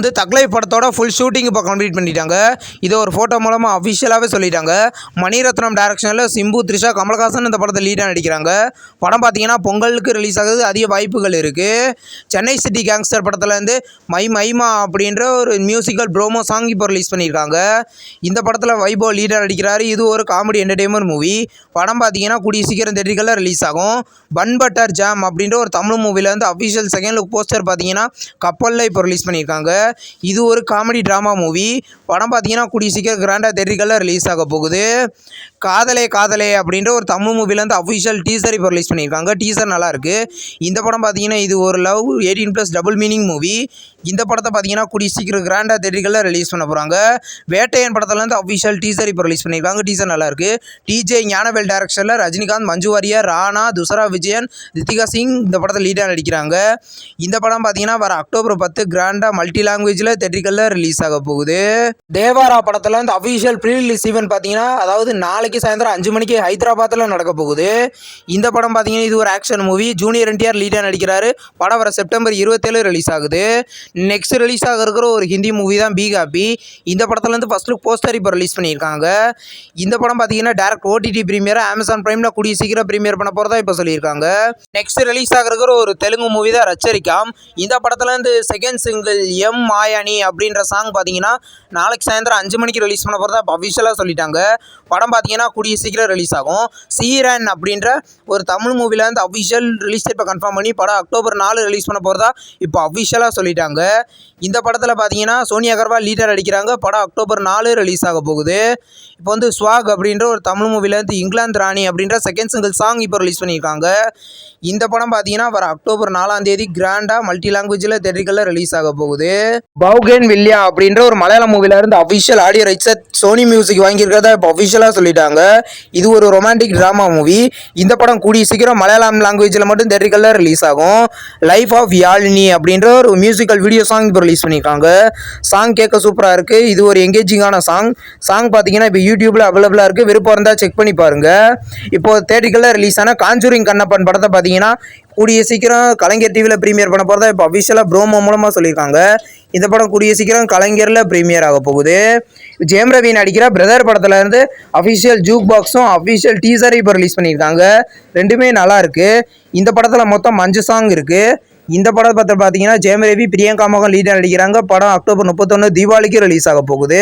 வந்து தக்லை படத்தோட full shooting இப்போ கம்ப்ளீட் பண்ணிட்டாங்க. இதை ஒரு ஃபோட்டோ மூலமாக அஃபிஷியலாகவே சொல்லிட்டாங்க. மணிரத்னம் டைரக்ஷனில் சிம்பு, த்ரிஷா, கமல்ஹாசன் இந்த படத்தை லீடாக நடிக்கிறாங்க. படம் பார்த்தீங்கன்னா பொங்கலுக்கு ரிலீஸ் ஆகுது, அதிக வாய்ப்புகள் இருக்குது. சென்னை சிட்டி கேங்ஸ்டர் படத்துலேருந்து மைமா அப்படின்ற ஒரு மியூசிக்கல் ப்ரோமோ சாங் இப்போ ரிலீஸ் பண்ணியிருக்காங்க. இந்த படத்தில் வைபோ லீடாக நடிக்கிறாரு. இது ஒரு காமெடி என்டர்டெயின்மெண்ட் மூவி. படம் பார்த்தீங்கன்னா கூடிய சீக்கிரம் தேட்டர்களில் ரிலீஸ் ஆகும். பன் பட்டர் ஜாம் அப்படின்ற ஒரு தமிழ் மூவிலேருந்து அஃபிஷியல் செகண்ட் லுக் போஸ்டர் பார்த்தீங்கன்னா கப்பலில் இப்போ ரிலீஸ் பண்ணியிருக்காங்க. இது ஒரு காமெடி ட்ராமா மூவி. படம் பார்த்தீங்கன்னா கூடிய சீக்கிரம் கிராண்டாக தேட்டர்களில் ரிலீஸ் ஆக போகுது. காதலே காதலே அப்படின்ற ஒரு தமிழ் மூவிலேருந்து அஃபிஷியல் டீசர் இப்போ ரிலீஸ் பண்ணியிருக்காங்க. டீசர் நல்லாயிருக்கு. இந்த படம் பார்த்தீங்கன்னா இது ஒரு லவ் 18+ டபுள் மீனிங் மூவி. இந்த படத்தை பார்த்தீங்கன்னா கூடிய சீக்கிரம் கிராண்டாக தேட்டர்களில் ரிலீஸ் பண்ண போகிறாங்க. வேட்டையன் படத்துலேருந்து அஃபிஷியல் டீசர் இப்போ ரிலீஸ் பண்ணியிருக்காங்க. டீசர் நல்லாயிருக்கு. டிஜே ஞானவேல் டைரக்ஷனில் ரஜினிகாந்த், மஞ்சு வாரியர், ராணா, துஷரா விஜயன், ரித்திகா சிங் இந்த படத்தை லீடாக நடிக்கிறாங்க. இந்த படம் பார்த்தீங்கன்னா வர அக்டோபர் 10 கிராண்டாக மல்டி லாங்குவேஜில் தேட்டர்களில் ரிலீஸ் ஆக போகுது. தேவாரா படத்தில் வந்து அஃபிஷியல் ப்ரீ ரிலீஸ் ஈவென்ட் பார்த்தீங்கன்னா அதாவது நாளைக்கு சாயந்தரம் 5 மணிக்கு ஹைதராபாத்தில் நடக்க போகுது. இந்த படம் பார்த்தீங்கன்னா இது ஒரு ஆக்ஷன் மூவி. ஜூனியர் என்டிஆர் லீடாக நடிக்கிறாரு. படம் வர செப்டம்பர் 27 ரிலீஸ் ஆகுது. நெக்ஸ்ட் ரிலீஸ் ஆக இருக்கிற ஒரு ஹிந்தி மூவி தான் பி ஹாப்பி. இந்த படத்துலேருந்து ஃபர்ஸ்ட் லுக் போஸ்டர் இப்போ ரிலீஸ் பண்ணியிருக்காங்க. இந்த படம் பார்த்தீங்கன்னா டேரக்ட் ஓடிடி ப்ரீமியர் அமேசான் பிரைமில் கூடிய சீக்கிரம் ப்ரீமியர் பண்ண போகிறதா இப்போ சொல்லியிருக்காங்க. நெக்ஸ்ட் ரிலீஸ் ஆக இருக்கிற ஒரு தெலுங்கு மூவி தான் ரச்சரிக்காம். இந்த படத்துலேருந்து செகண்ட் சிங்கிள் எம் மாயானி அப்படின்ற சாங் பார்த்தீங்கன்னா நாளைக்கு சாயந்தரம் 5 மணிக்கு ரிலீஸ் பண்ண போகிறதா இப்போ அஃபிஷியலாக சொல்லிட்டாங்க. படம் பார்த்தீங்கன்னா கூடிய சீக்கிரம் ரிலீஸ் ஆகும். சீரன் அப்படின்ற ஒரு தமிழ் மூவிலேருந்து அஃபிஷியல் ரிலீஸ் டேட் இப்போ கன்ஃபார்ம் பண்ணி படம் அக்டோபர் 4 ரிலீஸ் பண்ண போகிறதா இப்போ அஃபிஷியலாக சொல்லிட்டாங்க. இந்த படத்தில் பார்த்தீங்கன்னா சோனியா அகர்வால் லீடர் அடிக்கிறாங்க. படம் அக்டோபர் 4 ரிலீஸ் ஆக போகுது. இப்போ வந்து ஸ்வாக் அப்படின்ற ஒரு தமிழ் மூவிலேருந்து இங்கிலாந்து ராணி அப்படின்ற செகண்ட் சிங்கிள் சாங் இப்போ ரிலீஸ் பண்ணியிருக்காங்க. இந்த படம் பார்த்தீங்கன்னா வர அக்டோபர் 4 கிராண்டாக மல்டி லாங்குவேஜில் தேட்டர்களில் ரிலீஸ் ஆக போகுது. பவுகேன் வில்லியா அப்படின்ற ஒரு மலையாள மூவிலேருந்து அஃபிஷியல் ஆடியோ ரைட்ஸை சோனி மியூசிக் வாங்கியிருக்கிறதா இப்போ அஃபிஷியலாக சொல்லிட்டாங்க. இது ஒரு ரொமான்டிக் ட்ராமா மூவி. இந்த படம் கூடிய சீக்கிரம் மலையாளம் லாங்குவேஜில் மட்டும் தேட்டர்களில் ரிலீஸ் ஆகும். லைஃப் ஆஃப் யாழினி அப்படின்ற ஒரு மியூசிக்கல் வீடியோ சாங் இப்போ ரிலீஸ் பண்ணியிருக்காங்க. சாங் கேட்க சூப்பராக இருக்குது. இது ஒரு எங்கேஜிங்கான சாங் பார்த்தீங்கன்னா இப்போ யூடியூப்பில் அவைலபிளாக இருக்குது. விருப்பம் இருந்தால் செக் பண்ணி பாருங்கள். இப்போது தேட்டர்களில் ரிலீஸ் ஆன காஞ்சூரிங் கண்ணப்பன் படத்தை பார்த்தீங்கன்னா கூடிய சீக்கிரம் கலைஞர் டிவியில் ப்ரீமியர் பண்ண போகிறதா இப்போ அஃபிஷியலாக ப்ரோமோ மூலமாக சொல்லியிருக்காங்க. இந்த படம் கூடிய சீக்கிரம் கலைஞரில் ப்ரீமியர் ஆக போகுது. ஜெயம் ரவி நடிக்கிற பிரதர் படத்தில் இருந்து அஃபிஷியல் ஜூக் பாக்ஸும் அஃபிஷியல் டீசரை இப்போ ரிலீஸ் பண்ணியிருக்காங்க. ரெண்டுமே நல்லா இருக்குது. இந்த படத்தில் மொத்தம் 5 சாங் இருக்குது. இந்த படத்தை பார்த்தீங்கன்னா ஜெயம் ரவி, பிரியங்கா மோகன் லீடாக நடிக்கிறாங்க. படம் அக்டோபர் 31 தீபாவளிக்கு ரிலீஸ் ஆக போகுது.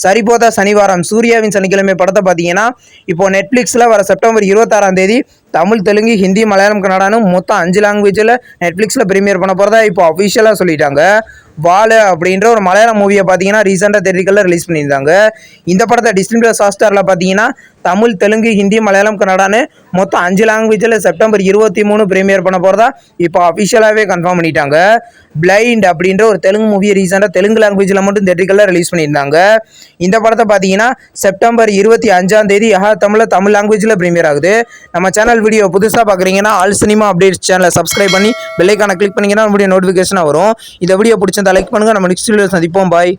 சரிபோதா சனிவாரம் சூர்யாவின் சனிக்கிழமை படத்தை பார்த்தீங்கன்னா இப்போ நெட்ஃப்ளிக்ஸில் வர செப்டம்பர் 26 தமிழ், தெலுங்கு, ஹிந்தி, மலையாளம், கன்னடான்னு மொத்தம் 5 லாங்குவேஜில் நெட்ஃப்ளிக்ஸில் ப்ரீமியர் பண்ண போகிறதா இப்போ அஃபிஷியலாக சொல்லிட்டாங்க. வாழை அப்படின்ற ஒரு மலையாள மூவியை பார்த்தீங்கன்னா ரீசெண்டாக தேட்டர்களில் ரிலீஸ் பண்ணியிருந்தாங்க. இந்த படத்தை டிஸ்னி ப்ளஸ் ஹாட்ஸ்டாரில் பார்த்தீங்கன்னா தமிழ், தெலுங்கு, ஹிந்தி, மலையாளம், கன்னடான்னு மொத்தம் 5 லாங்குவேஜில் செப்டம்பர் 23 ப்ரீமியர் பண்ண போகிறதா இப்போ அஃபிஷியலாகவே கன்ஃபார்ம் பண்ணிட்டாங்க. பிளைண்ட் அப்படின்ற ஒரு தெலுங்கு மூவியை ரீசெண்டாக தெலுங்கு லாங்குவேஜில் மட்டும் தேட்டர்களில் ரிலீஸ் பண்ணியிருந்தாங்க. இந்த படத்தை பார்த்தீங்கன்னா செப்டம்பர் 25 தமிழ் லாங்குவேஜில் ப்ரீமியர் ஆகுது. நம்ம சேனல் வீடியோ புதுசாக பார்க்குறீங்கன்னா ஆல் சினிமா அப்டேட்ஸ் சேனலை சப்ஸ்கிரைப் பண்ணி பெல் ஐகானை கிளிக் பண்ணிங்கன்னா நம்மளுடைய நோட்டிஃபிகேஷனாக வரும். இந்த வீடியோ பிடிச்சிருந்தா லைக் பண்ணுங்கள். நம்ம நெக்ஸ்ட் வீடியோ சந்திப்போம். பாய்.